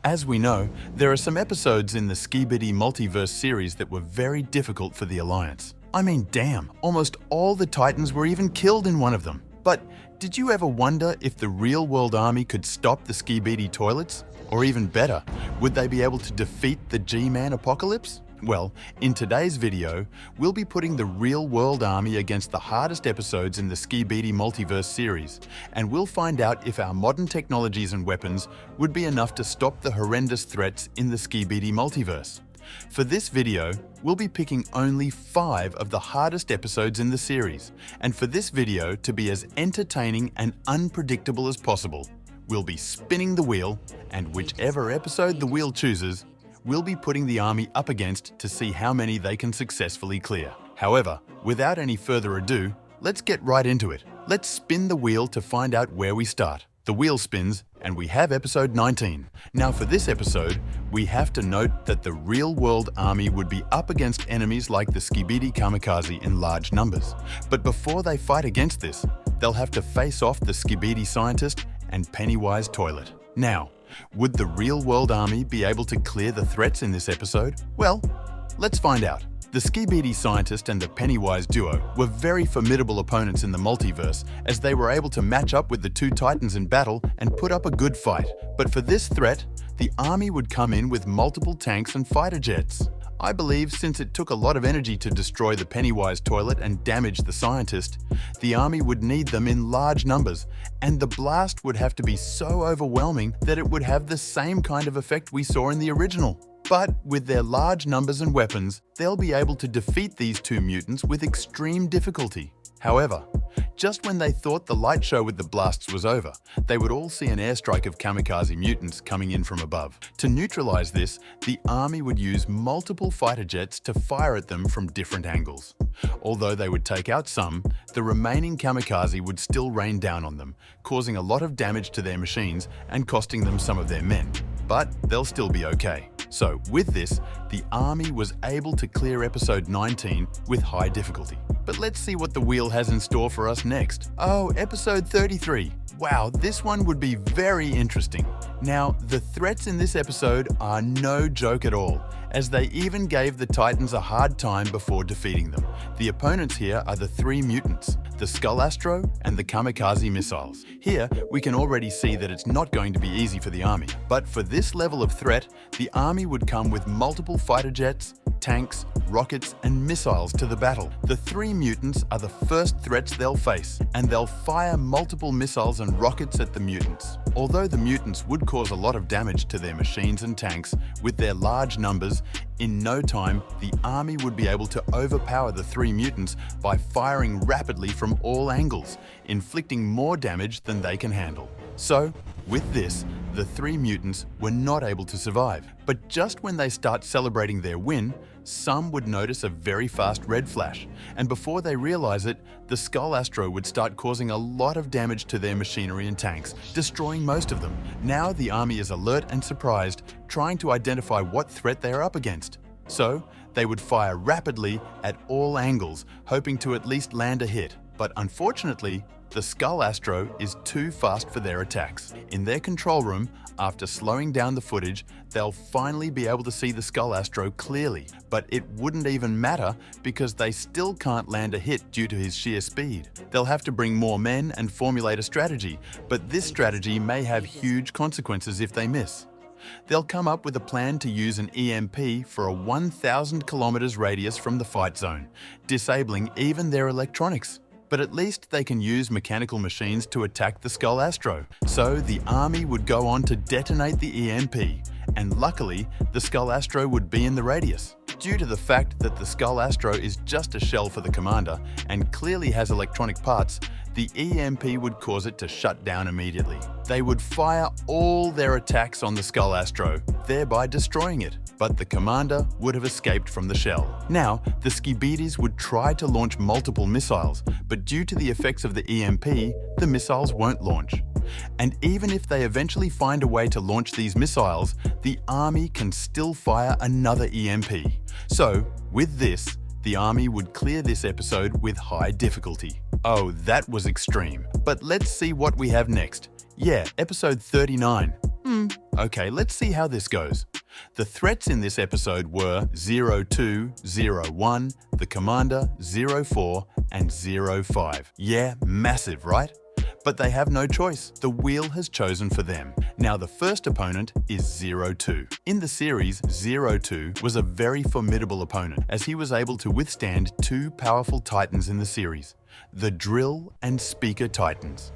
As we know, there are some episodes in the Skibidi multiverse series that were very difficult for the Alliance. I mean, damn, almost all the Titans were even killed in one of them. But did you ever wonder if the real-world army could stop the Skibidi toilets? Or even better, would they be able to defeat the G-Man apocalypse? Well, in today's video, we'll be putting the real-world army against the hardest episodes in the Skibidi multiverse series, and we'll find out if our modern technologies and weapons would be enough to stop the horrendous threats in the Skibidi multiverse. For this video, we'll be picking only 5 of the hardest episodes in the series, and for this video to be as entertaining and unpredictable as possible, we'll be spinning the wheel, and whichever episode the wheel chooses, we'll be putting the army up against to see how many they can successfully clear. However, without any further ado, let's get right into it. Let's spin the wheel to find out where we start. The wheel spins, and we have episode 19. Now for this episode, we have to note that the real-world army would be up against enemies like the Skibidi kamikaze in large numbers. But before they fight against this, they'll have to face off the Skibidi scientist and Pennywise toilet. Now, would the real-world army be able to clear the threats in this episode? Well, let's find out. The Skibidi scientist and the Pennywise duo were very formidable opponents in the multiverse, as they were able to match up with the two Titans in battle and put up a good fight. But for this threat, the army would come in with multiple tanks and fighter jets. I believe since it took a lot of energy to destroy the Pennywise toilet and damage the scientist, the army would need them in large numbers, and the blast would have to be so overwhelming that it would have the same kind of effect we saw in the original. But with their large numbers and weapons, they'll be able to defeat these two mutants with extreme difficulty. However, just when they thought the light show with the blasts was over, they would all see an airstrike of kamikaze mutants coming in from above. To neutralize this, the army would use multiple fighter jets to fire at them from different angles. Although they would take out some, the remaining kamikaze would still rain down on them, causing a lot of damage to their machines and costing them some of their men. But they'll still be okay. So with this, the army was able to clear episode 19 with high difficulty. But let's see what the wheel has in store for us next. Oh, episode 33. Wow, this one would be very interesting. Now, the threats in this episode are no joke at all, as they even gave the Titans a hard time before defeating them. The opponents here are the 3 mutants, the Skull Astro and the Kamikaze missiles. Here, we can already see that it's not going to be easy for the army. But for this level of threat, the army would come with multiple fighter jets, tanks, rockets, and missiles to the battle. The 3 mutants are the first threats they'll face, and they'll fire multiple missiles and rockets at the mutants. Although the mutants would cause a lot of damage to their machines and tanks, with their large numbers, in no time, the army would be able to overpower the 3 mutants by firing rapidly from all angles, inflicting more damage than they can handle. So, with this, the 3 mutants were not able to survive. But just when they start celebrating their win, some would notice a very fast red flash, and before they realize it, the Skull Astro would start causing a lot of damage to their machinery and tanks, destroying most of them. Now the army is alert and surprised, trying to identify what threat they are up against. So, they would fire rapidly at all angles, hoping to at least land a hit. But unfortunately, the Skull Astro is too fast for their attacks. In their control room, after slowing down the footage, they'll finally be able to see the Skull Astro clearly, but it wouldn't even matter because they still can't land a hit due to his sheer speed. They'll have to bring more men and formulate a strategy, but this strategy may have huge consequences if they miss. They'll come up with a plan to use an EMP for a 1,000 kilometers radius from the fight zone, disabling even their electronics. But at least they can use mechanical machines to attack the Skull Astro. So the army would go on to detonate the EMP, and luckily, the Skull Astro would be in the radius. Due to the fact that the Skull Astro is just a shell for the commander and clearly has electronic parts, the EMP would cause it to shut down immediately. They would fire all their attacks on the Skull Astro, thereby destroying it. But the commander would have escaped from the shell. Now, the Skibidis would try to launch multiple missiles, but due to the effects of the EMP, the missiles won't launch. And even if they eventually find a way to launch these missiles, the army can still fire another EMP. So, with this, the army would clear this episode with high difficulty. Oh, that was extreme. But let's see what we have next. Yeah, episode 39. Okay, let's see how this goes. The threats in this episode were 02, 01, the Commander, 04, and 05. Yeah, massive, right? But they have no choice. The wheel has chosen for them. Now the first opponent is 02. In the series, 02 was a very formidable opponent as he was able to withstand two powerful titans in the series, the Drill and Speaker Titans.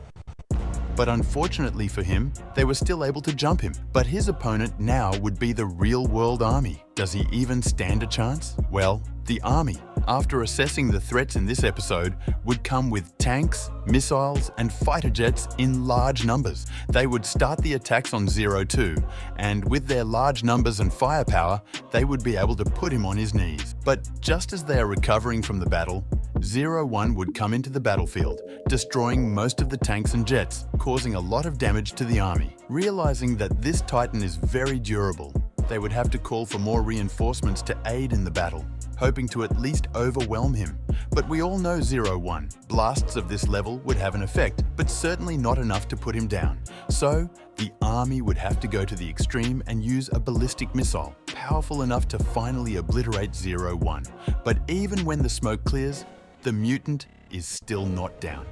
But unfortunately for him, they were still able to jump him. But his opponent now would be the real-world army. Does he even stand a chance? Well, the army, after assessing the threats in this episode, would come with tanks, missiles, and fighter jets in large numbers. They would start the attacks on 02, and with their large numbers and firepower, they would be able to put him on his knees. But just as they are recovering from the battle, 01 would come into the battlefield, destroying most of the tanks and jets, causing a lot of damage to the army. Realizing that this Titan is very durable, they would have to call for more reinforcements to aid in the battle, hoping to at least overwhelm him. But we all know 01. Blasts of this level would have an effect, but certainly not enough to put him down. So, the army would have to go to the extreme and use a ballistic missile, powerful enough to finally obliterate 01. But even when the smoke clears, the mutant is still not down.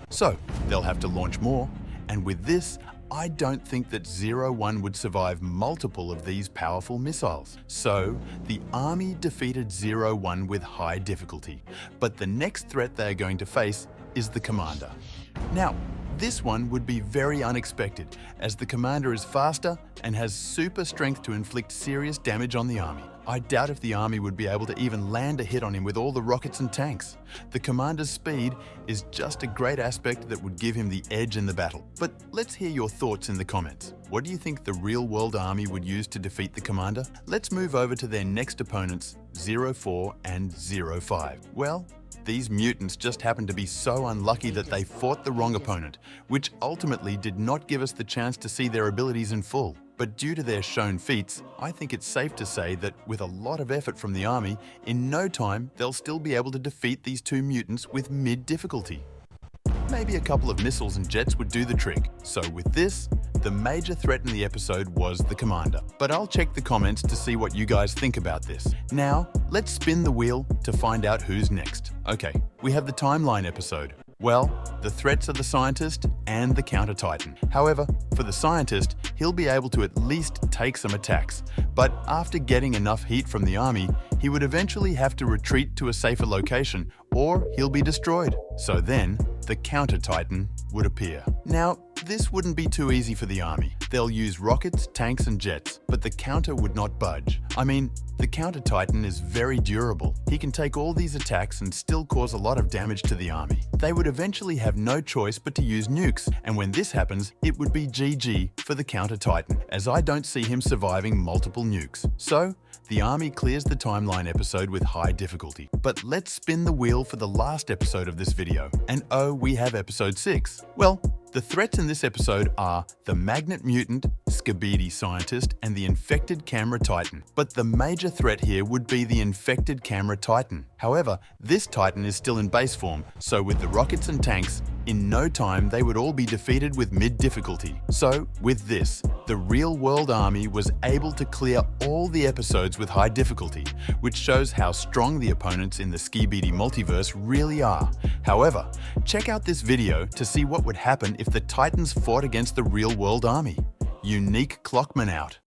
So, they'll have to launch more, and with this, I don't think that 01 would survive multiple of these powerful missiles. So, the army defeated 01 with high difficulty, but the next threat they are going to face is the Commander. Now, this one would be very unexpected, as the Commander is faster and has super strength to inflict serious damage on the army. I doubt if the army would be able to even land a hit on him with all the rockets and tanks. The Commander's speed is just a great aspect that would give him the edge in the battle. But let's hear your thoughts in the comments. What do you think the real-world army would use to defeat the Commander? Let's move over to their next opponents, 04 and 05. Well, these mutants just happened to be so unlucky that they fought the wrong opponent, which ultimately did not give us the chance to see their abilities in full. But due to their shown feats, I think it's safe to say that with a lot of effort from the army, in no time they'll still be able to defeat these two mutants with mid-difficulty. Maybe a couple of missiles and jets would do the trick. So with this, the major threat in the episode was the Commander. But I'll check the comments to see what you guys think about this. Now, let's spin the wheel to find out who's next. Okay, we have the timeline episode. Well, the threats are the Scientist and the Counter Titan. However, for the Scientist, he'll be able to at least take some attacks. But after getting enough heat from the army, he would eventually have to retreat to a safer location, or he'll be destroyed. So then, the Counter Titan would appear. Now, this wouldn't be too easy for the army. They'll use rockets, tanks, and jets, but the counter would not budge. I mean, the Counter Titan is very durable. He can take all these attacks and still cause a lot of damage to the army. They would eventually have no choice but to use nukes, and when this happens, it would be GG for the Counter Titan, as I don't see him surviving multiple nukes. So, the army clears the timeline episode with high difficulty. But let's spin the wheel for the last episode of this video. And oh, we have episode 6. Well, the threats in this episode are the Magnet Mutant, Skibidi Scientist, and the Infected Camera Titan. But the major threat here would be the Infected Camera Titan. However, this Titan is still in base form, so with the rockets and tanks, in no time they would all be defeated with mid-difficulty. So, with this, the real-world army was able to clear all the episodes with high difficulty, which shows how strong the opponents in the Skibidi multiverse really are. However, check out this video to see what would happen if the Titans fought against the real-world army. Unique Clockman out.